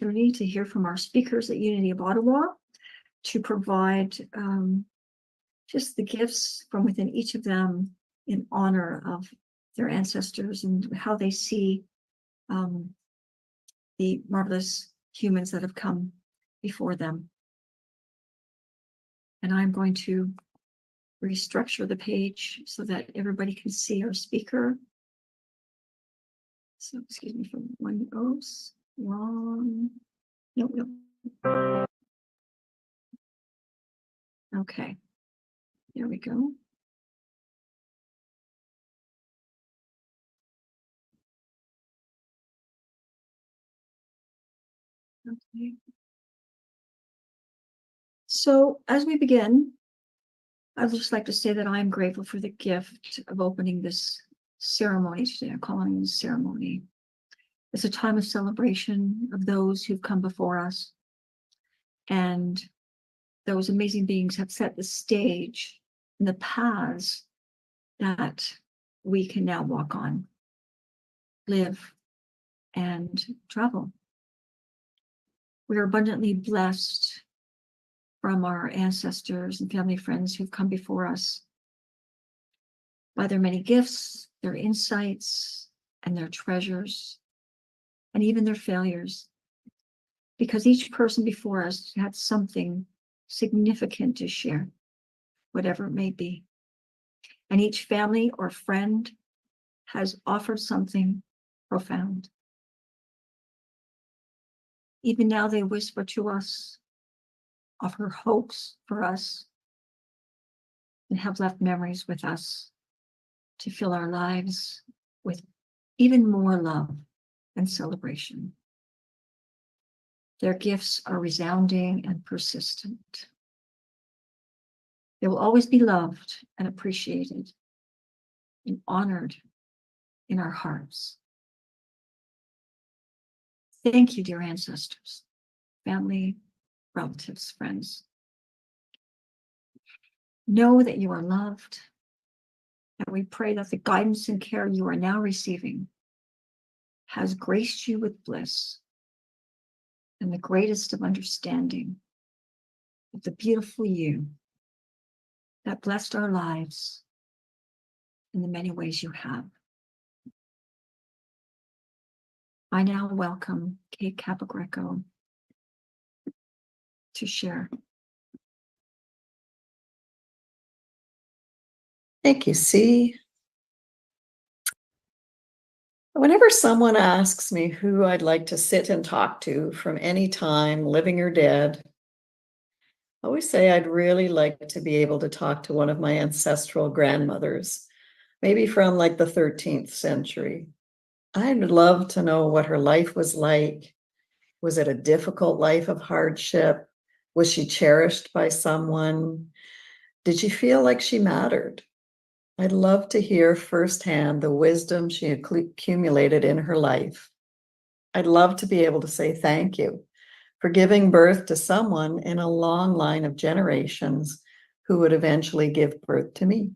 opportunity to hear from our speakers at Unity of Ottawa to provide just the gifts from within each of them in honor of their ancestors and how they see the marvelous humans that have come before them. And I'm going to restructure the page so that everybody can see our speaker. So, excuse me for one, oops, wrong. Nope. Okay, there we go. Okay. So as we begin, I'd just like to say that I'm grateful for the gift of opening this ceremony today. I'm calling it a ceremony. It's a time of celebration of those who've come before us. And those amazing beings have set the stage and the paths that we can now walk on, live, and travel. We are abundantly blessed from our ancestors and family friends who've come before us by their many gifts, their insights, and their treasures, and even their failures. Because each person before us had something significant to share, whatever it may be. And each family or friend has offered something profound. Even now they whisper to us, offer hopes for us, and have left memories with us to fill our lives with even more love and celebration. Their gifts are resounding and persistent. They will always be loved and appreciated and honored in our hearts. Thank you, dear ancestors, family, relatives, friends. Know that you are loved, and we pray that the guidance and care you are now receiving has graced you with bliss and the greatest of understanding of the beautiful you that blessed our lives in the many ways you have. I now welcome Kate Capogreco to share. Thank you, C. Whenever someone asks me who I'd like to sit and talk to from any time, living or dead, I always say I'd really like to be able to talk to one of my ancestral grandmothers, maybe from like the 13th century. I'd love to know what her life was like. Was it a difficult life of hardship? Was she cherished by someone? Did she feel like she mattered? I'd love to hear firsthand the wisdom she accumulated in her life. I'd love to be able to say thank you for giving birth to someone in a long line of generations who would eventually give birth to me.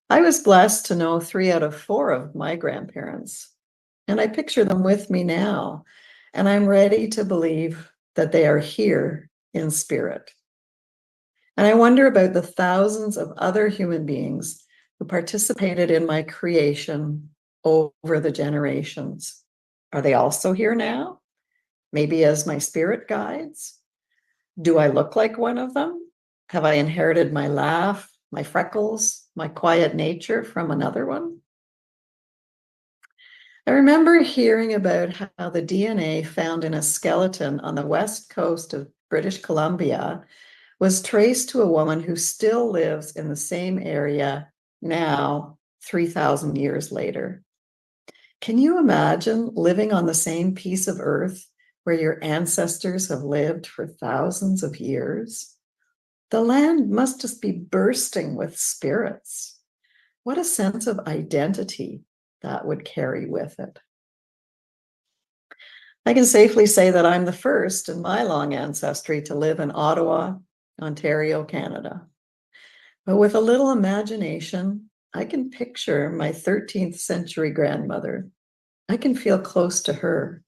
I was blessed to know 3 out of 4 of my grandparents, and I picture them with me now, and I'm ready to believe that they are here in spirit. And I wonder about the thousands of other human beings who participated in my creation over the generations. Are they also here now? Maybe as my spirit guides? Do I look like one of them? Have I inherited my laugh, my freckles, my quiet nature from another one? I remember hearing about how the DNA found in a skeleton on the west coast of British Columbia was traced to a woman who still lives in the same area now, 3,000 years later. Can you imagine living on the same piece of earth where your ancestors have lived for thousands of years? The land must just be bursting with spirits. What a sense of identity that would carry with it. I can safely say that I'm the first in my long ancestry to live in Ottawa, Ontario, Canada. But with a little imagination, I can picture my 13th century grandmother. I can feel close to her.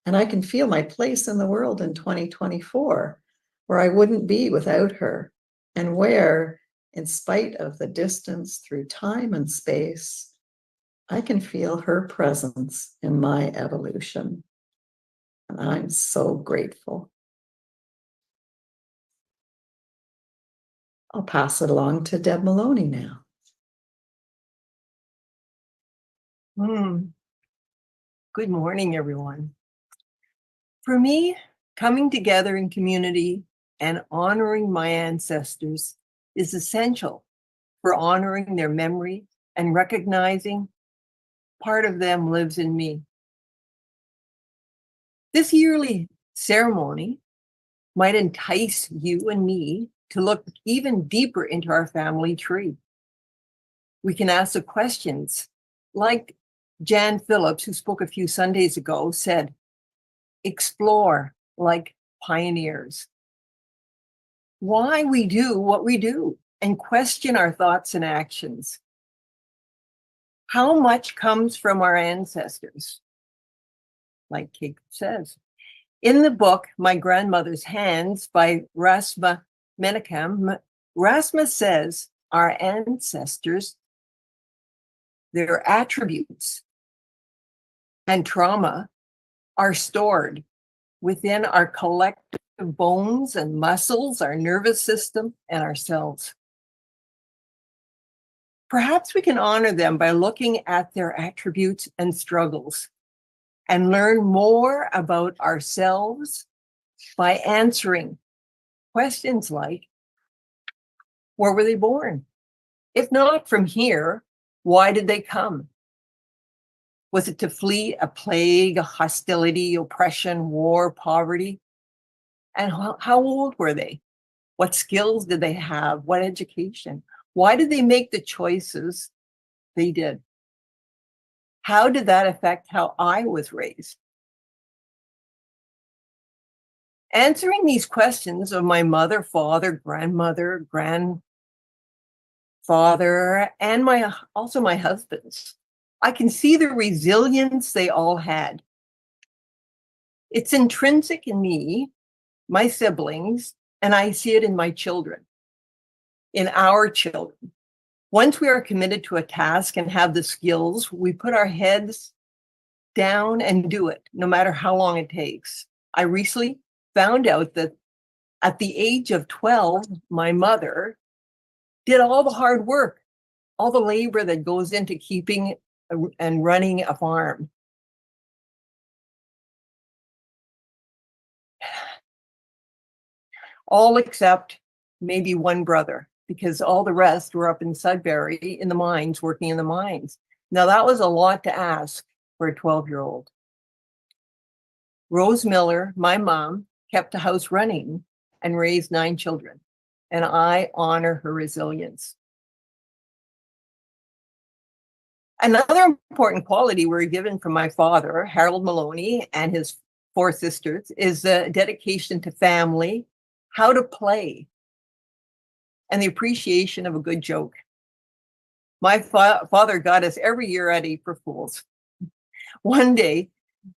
And I can feel my place in the world in 2024, where I wouldn't be without her, and where, in spite of the distance through time and space, I can feel her presence in my evolution. And I'm so grateful. I'll pass it along to Deb Maloney now. Good morning, everyone. For me, coming together in community and honoring my ancestors is essential for honoring their memory and recognizing part of them lives in me. This yearly ceremony might entice you and me to look even deeper into our family tree. We can ask the questions like Jan Phillips, who spoke a few Sundays ago, said, explore like pioneers. Why we do what we do and question our thoughts and actions. How much comes from our ancestors? Like Kate says. In the book, My Grandmother's Hands by Rasma Menakam, Rasma says our ancestors, their attributes and trauma are stored within our collective bones and muscles, our nervous system, and our cells. Perhaps we can honor them by looking at their attributes and struggles and learn more about ourselves by answering questions like, where were they born? If not from here, why did they come? Was it to flee a plague, a hostility, oppression, war, poverty? And how old were they? What skills did they have? What education? Why did they make the choices they did? How did that affect how I was raised? Answering these questions of my mother, father, grandmother, grandfather, and also my husband's, I can see the resilience they all had. It's intrinsic in me, my siblings, and I see it in my children, in our children. Once we are committed to a task and have the skills, we put our heads down and do it, no matter how long it takes. I recently found out that at the age of 12, my mother did all the hard work, all the labor that goes into keeping and running a farm. All except maybe one brother, because all the rest were up in Sudbury in the mines, working in the mines. Now that was a lot to ask for a 12-year-old. Rose Miller, my mom, kept the house running and raised 9 children, and I honor her resilience. Another important quality we're given from my father, Harold Maloney, and his 4 sisters is the dedication to family, how to play, and the appreciation of a good joke. My father got us every year at April Fools. One day,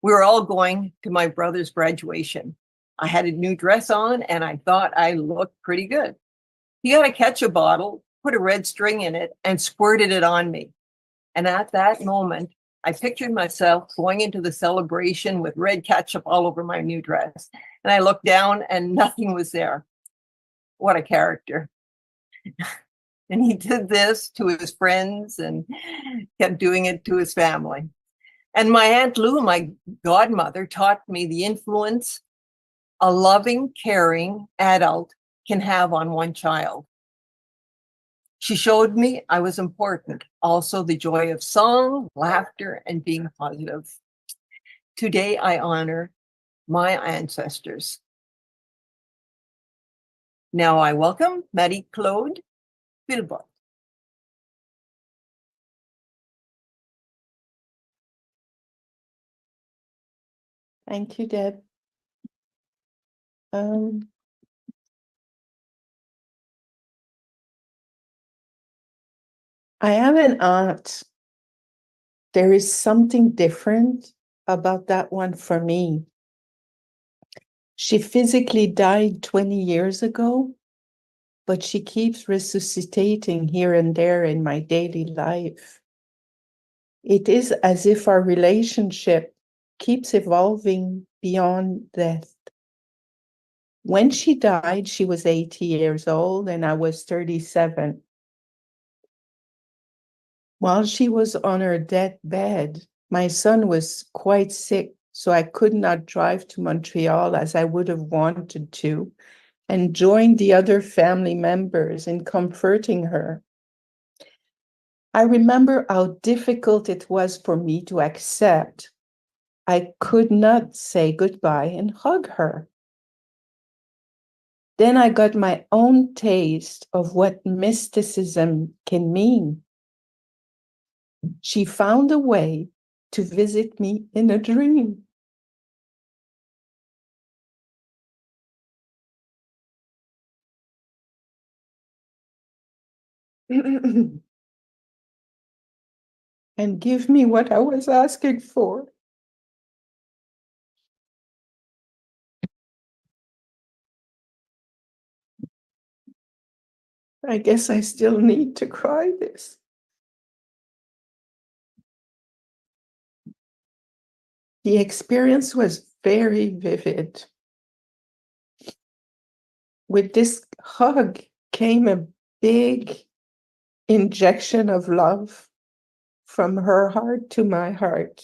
we were all going to my brother's graduation. I had a new dress on and I thought I looked pretty good. He got a ketchup bottle, put a red string in it, and squirted it on me. And at that moment, I pictured myself going into the celebration with red ketchup all over my new dress. And I looked down and nothing was there. What a character. And he did this to his friends and kept doing it to his family. And my Aunt Lou, my godmother, taught me the influence a loving, caring adult can have on one child. She showed me I was important. Also, the joy of song, laughter, and being positive. Today, I honor my ancestors. Now I welcome Marie-Claude Flibotte. Thank you, Deb. I have an aunt. There is something different about that one for me. She physically died 20 years ago, but she keeps resuscitating here and there in my daily life. It is as if our relationship keeps evolving beyond death. When she died, she was 80 years old and I was 37. While she was on her deathbed, my son was quite sick, so I could not drive to Montreal as I would have wanted to, and join the other family members in comforting her. I remember how difficult it was for me to accept I could not say goodbye and hug her. Then I got my own taste of what mysticism can mean. She found a way to visit me in a dream. And give me what I was asking for. I guess I still need to cry this. The experience was very vivid. With this hug came a big injection of love from her heart to my heart.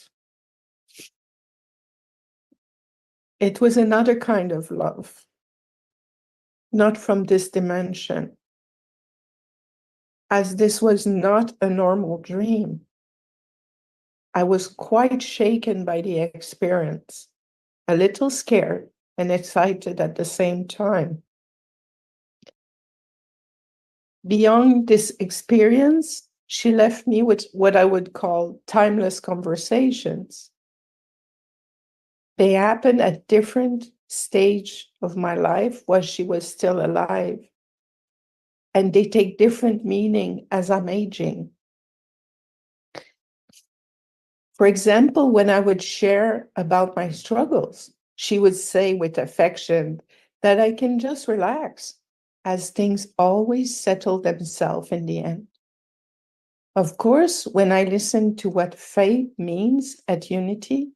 It was another kind of love, not from this dimension, as this was not a normal dream. I was quite shaken by the experience, a little scared and excited at the same time. Beyond this experience, she left me with what I would call timeless conversations. They happened at different stage of my life while she was still alive. And they take different meaning as I'm aging. For example, when I would share about my struggles, she would say with affection that I can just relax, as things always settle themselves in the end. Of course, when I listen to what faith means at Unity,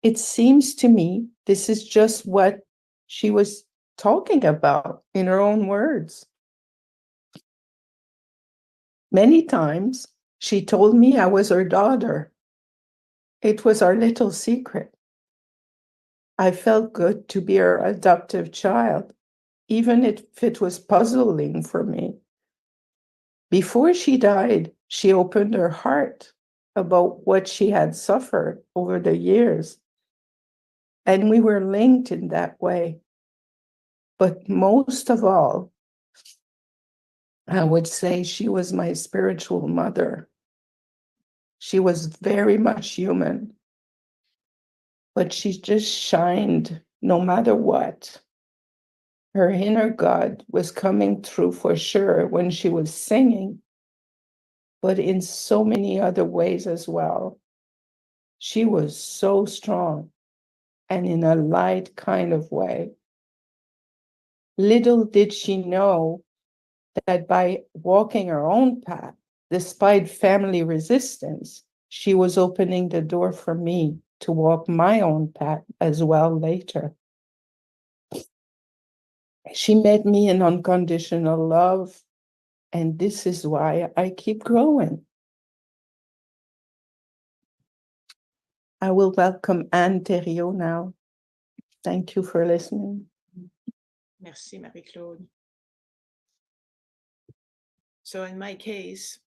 it seems to me this is just what she was talking about in her own words. Many times, she told me I was her daughter. It was our little secret. I felt good to be her adoptive child, even if it was puzzling for me. Before she died, she opened her heart about what she had suffered over the years, and we were linked in that way. But most of all, I would say she was my spiritual mother. She was very much human, but she just shined no matter what. Her inner God was coming through for sure when she was singing, but in so many other ways as well. She was so strong and in a light kind of way. Little did she know that by walking her own path, despite family resistance, she was opening the door for me to walk my own path as well later. She met me in unconditional love, and this is why I keep growing. I will welcome Anne Therriault now. Thank you for listening. Merci, Marie-Claude. So in my case,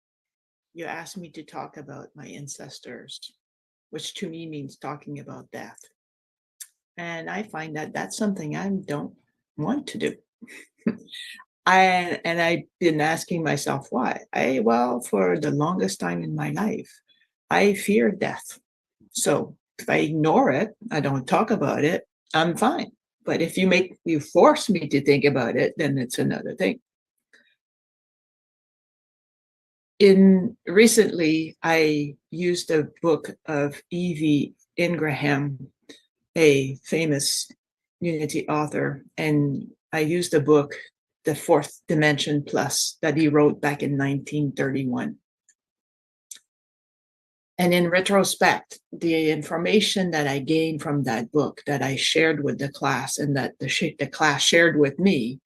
you asked me to talk about my ancestors, which to me means talking about death. And I find that that's something I don't want to do. I've been asking myself why. Well, for the longest time in my life, I fear death. So if I ignore it, I don't talk about it, I'm fine. But if you force me to think about it, then it's another thing. Recently, I used a book of Evie Ingraham, a famous Unity author, and I used the book, The Fourth Dimension Plus, that he wrote back in 1931. And in retrospect, the information that I gained from that book that I shared with the class and that the class shared with me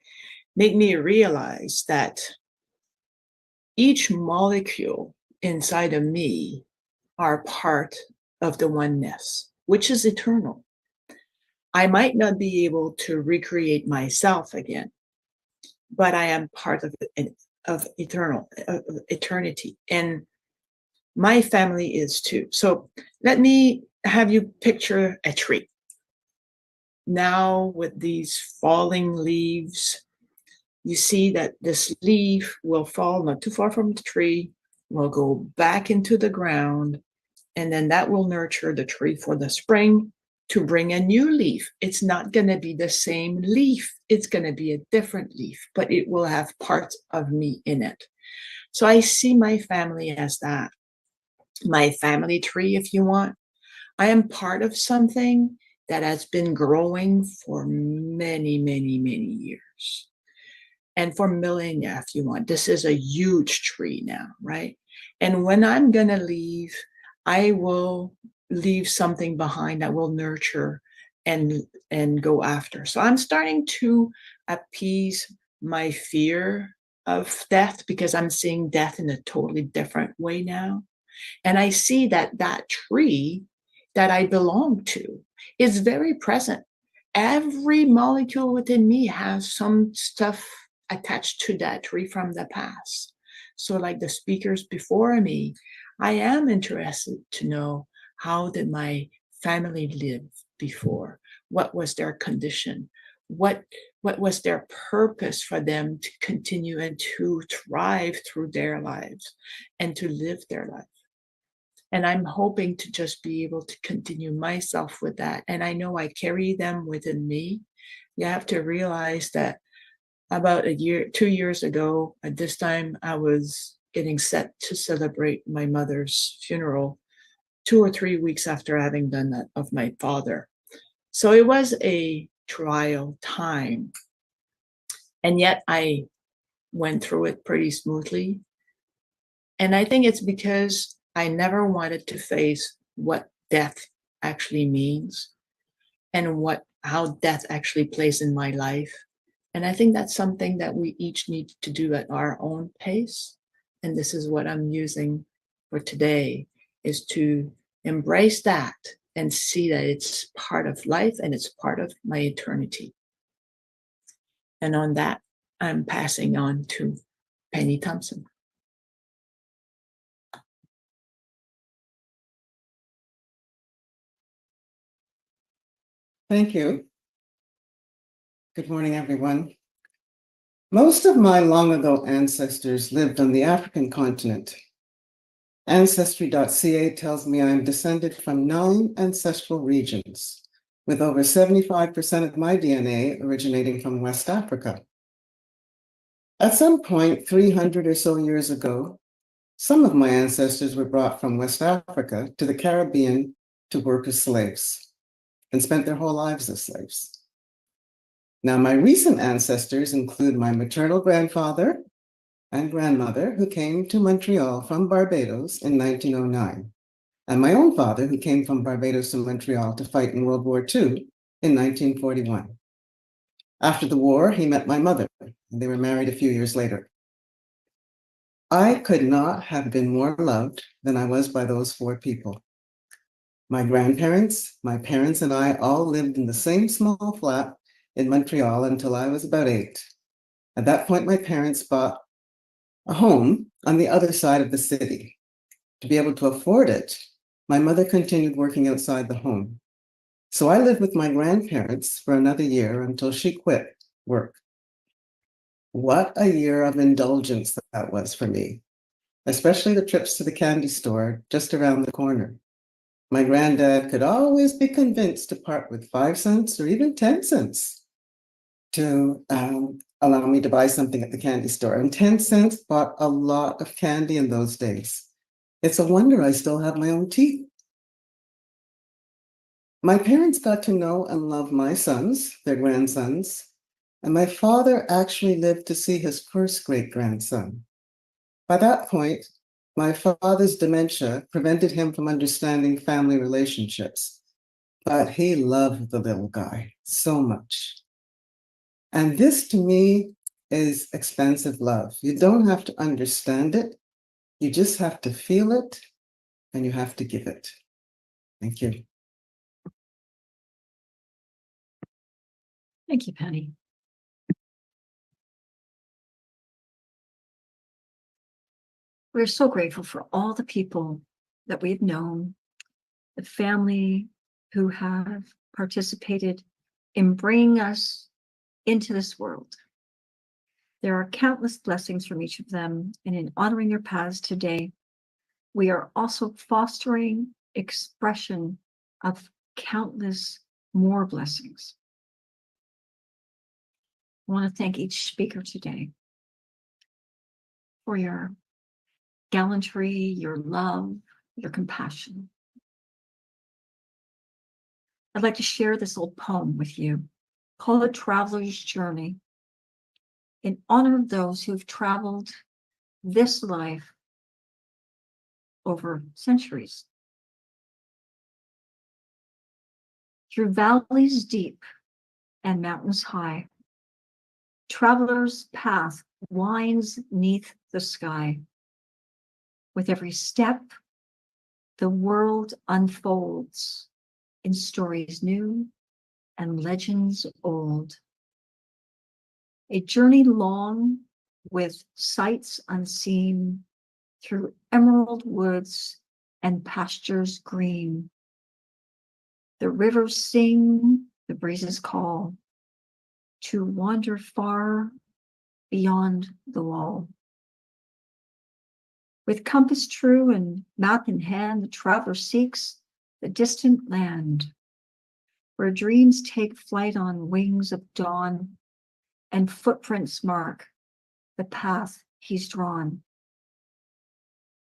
made me realize that each molecule inside of me are part of the oneness, which is eternal. I might not be able to recreate myself again, but I am part of eternity. And my family is too. So let me have you picture a tree. Now with these falling leaves, you see that this leaf will fall not too far from the tree, will go back into the ground, and then that will nurture the tree for the spring to bring a new leaf. It's not going to be the same leaf. It's going to be a different leaf, but it will have parts of me in it. So I see my family as that. My family tree, if you want. I am part of something that has been growing for many, many, many years. And for millennia, if you want. This is a huge tree now, right? And when I'm going to leave, I will leave something behind that will nurture and go after. So I'm starting to appease my fear of death because I'm seeing death in a totally different way now. And I see that that tree that I belong to is very present. Every molecule within me has some stuff attached to that tree from the past. So like the speakers before me, I am interested to know, how did my family live before? What was their condition? What was their purpose for them to continue and to thrive through their lives and to live their life? And I'm hoping to just be able to continue myself with that. And I know I carry them within me. You have to realize that about 2 years ago, at this time, I was getting set to celebrate my mother's funeral 2 or 3 weeks after having done that of my father. So it was a trial time. And yet I went through it pretty smoothly. And I think it's because I never wanted to face what death actually means and how death actually plays in my life. And I think that's something that we each need to do at our own pace. And this is what I'm using for today, is to embrace that and see that it's part of life and it's part of my eternity. And on that, I'm passing on to Penny Thompson. Thank you. Good morning, everyone. Most of my long ago ancestors lived on the African continent. Ancestry.ca tells me I am descended from 9 ancestral regions, with over 75% of my DNA originating from West Africa. At some point, 300 or so years ago, some of my ancestors were brought from West Africa to the Caribbean to work as slaves and spent their whole lives as slaves. Now, my recent ancestors include my maternal grandfather and grandmother, who came to Montreal from Barbados in 1909, and my own father, who came from Barbados to Montreal to fight in World War II in 1941. After the war, he met my mother, and they were married a few years later. I could not have been more loved than I was by those 4 people. My grandparents, my parents, and I all lived in the same small flat in Montreal until I was about 8. At that point, my parents bought a home on the other side of the city. To be able to afford it, my mother continued working outside the home. So I lived with my grandparents for another year until she quit work. What a year of indulgence that was for me, especially the trips to the candy store just around the corner. My granddad could always be convinced to part with 5 cents or even 10 cents to allow me to buy something at the candy store. And 10 cents bought a lot of candy in those days. It's a wonder I still have my own teeth. My parents got to know and love my sons, their grandsons, and my father actually lived to see his first great-grandson. By that point, my father's dementia prevented him from understanding family relationships, but he loved the little guy so much. And this to me is expansive love. You don't have to understand it. You just have to feel it and you have to give it. Thank you. Thank you, Penny. We're so grateful for all the people that we've known, the family who have participated in bringing us into this world. There are countless blessings from each of them, and in honoring their paths today, we are also fostering expression of countless more blessings. I want to thank each speaker today for your gallantry, your love, your compassion. I'd like to share this old poem with you called A Traveler's Journey in honor of those who've traveled this life over centuries. Through valleys deep and mountains high, traveler's path winds 'neath the sky. With every step, the world unfolds in stories new and legends old. A journey long with sights unseen through emerald woods and pastures green. The rivers sing, the breezes call to wander far beyond the wall. With compass true and map in hand, the traveler seeks the distant land where dreams take flight on wings of dawn and footprints mark the path he's drawn.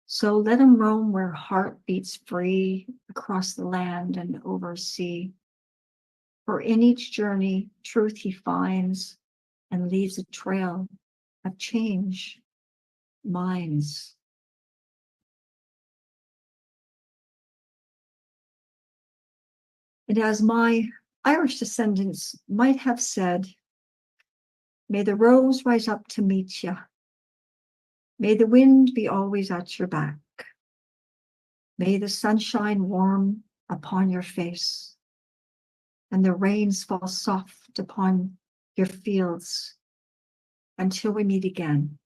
So let him roam where heart beats free across the land and over sea. For in each journey, truth he finds and leaves a trail of change, minds. And as my Irish descendants might have said, may the rose rise up to meet you. May the wind be always at your back. May the sunshine warm upon your face and the rains fall soft upon your fields until we meet again.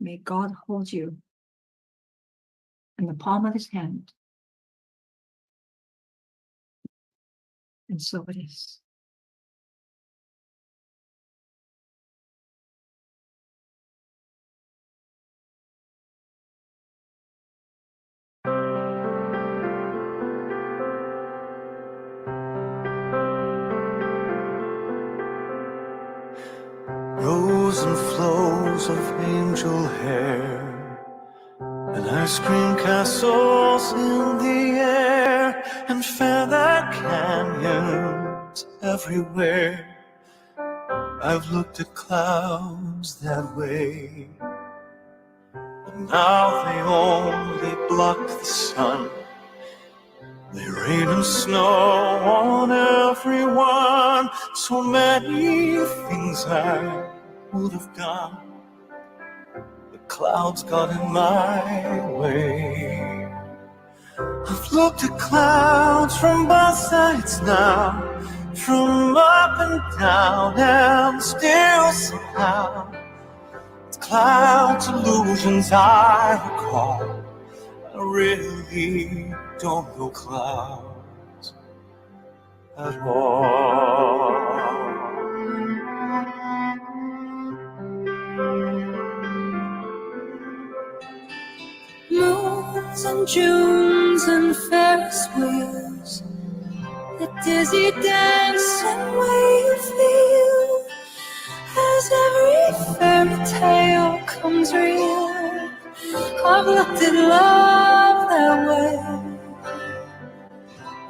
May God hold you in the palm of his hand. And so it is. Rows and flows of angel hair and ice cream castles in the air and feather canyons everywhere. I've looked at clouds that way, but now they only block the sun. They rain and snow on everyone. So many things I would have done, the clouds got in my way. I've looked at clouds from both sides now, from up and down, and still somehow it's clouds, illusions I recall. I really don't know clouds at all. Moons and Junes and Ferris wheels, the dizzy dancing way you feel as every fairy tale comes real. I've looked at love that way,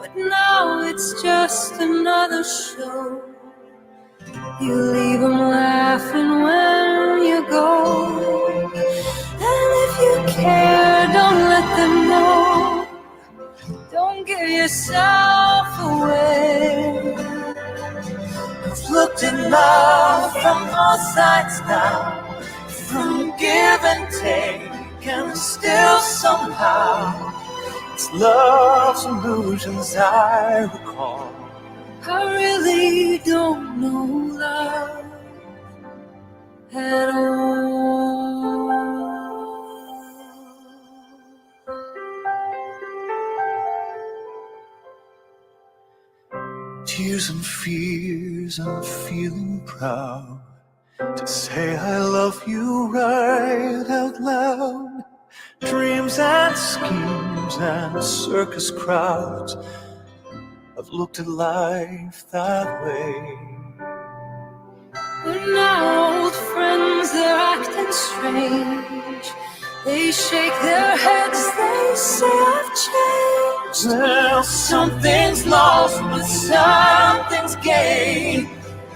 but now with another show. You leave them laughing when you go. And if you care, don't let them know. Don't give yourself away. I've looked at love from both sides now, from give and take, and still somehow it's love's illusions I recall. I really don't know love at all. Tears and fears and feeling proud to say I love you right out loud. Dreams and schemes and circus crowds, I've looked at life that way. We're now old friends, they're acting strange. They shake their heads, they say I've changed. Well, something's lost, but something's gained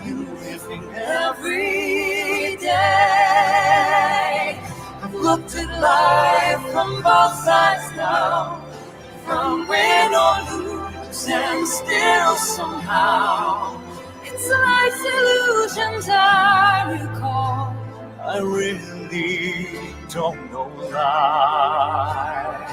in living every day. I've looked at life from both sides now, from win or lose, and still somehow It's life's illusions I recall. I really don't know life.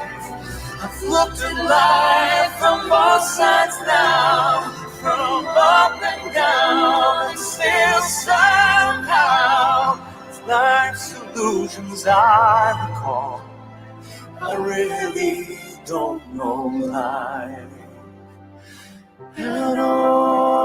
I've looked at life from both sides now, from up and down, and still somehow it's life's illusions I recall. I really don't know life at all.